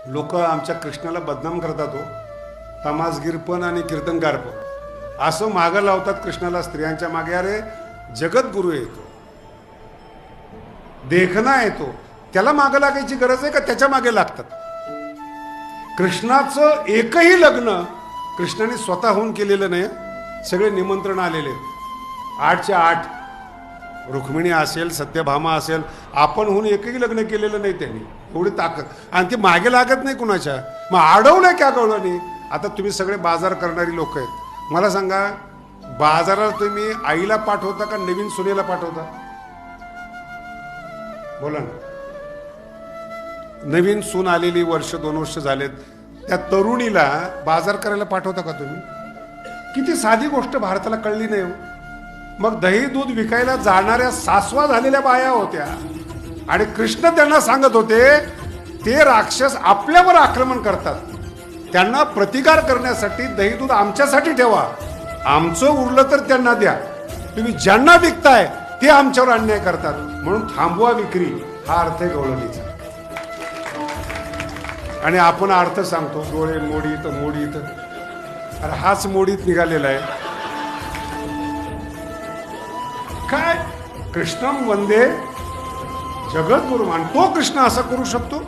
लोक आमच्या कृष्णाला बदनाम करतात हो, तमासगीर पण आणि कीर्तनकार पण असं मागं लावतात कृष्णाला स्त्रियांच्या मागे. अरे जगद्गुरु येतो, देखना येतो, त्याला मागं लागायची गरज आहे का त्याच्या मागे लागतात? कृष्णाचं एकही लग्न कृष्णाने स्वतःहून केलेलं नाही. सगळे निमंत्रण आलेले 8च्या 8. रुक्मिणी असेल, सत्यभामा असेल, आपणहून एकही लग्न केलेलं नाही त्यांनी. एवढी ताकद, आणि ती मागे लागत नाही कुणाच्या. मग अडवलं क्या गवळणी? आता तुम्ही सगळे बाजार करणारी लोक आहेत, मला सांगा, बाजारात तुम्ही आईला पाठवता का नवीन सुनेला पाठवता? बोला ना. नवीन सून आलेली, वर्ष 2 वर्ष झालेत, त्या तरुणीला बाजार करायला पाठवता का तुम्ही? किती साधी गोष्ट भारताला कळली नाही हो. मग दही दूध विकायला जाणाऱ्या सासवा झालेल्या बाया होत्या, आणि कृष्ण त्यांना सांगत होते ते राक्षस आपल्यावर आक्रमण करतात, त्यांना प्रतिकार करण्यासाठी दही दूध आमच्यासाठी ठेवा, आमचं उरलं तर त्यांना द्या, तुम्ही ज्यांना विकताय ते आमच्यावर अन्याय करतात, म्हणून थांबवा विक्री. हा अर्थ आहे गवळणीचा. आणि आपण अर्थ सांगतो डोळे मोडीत मोडीत. अरे हाच मोडीत निघालेला आहे काय? कृष्णम वंदे जगद्गुरुमान. तो कृष्ण असा करू शकतो?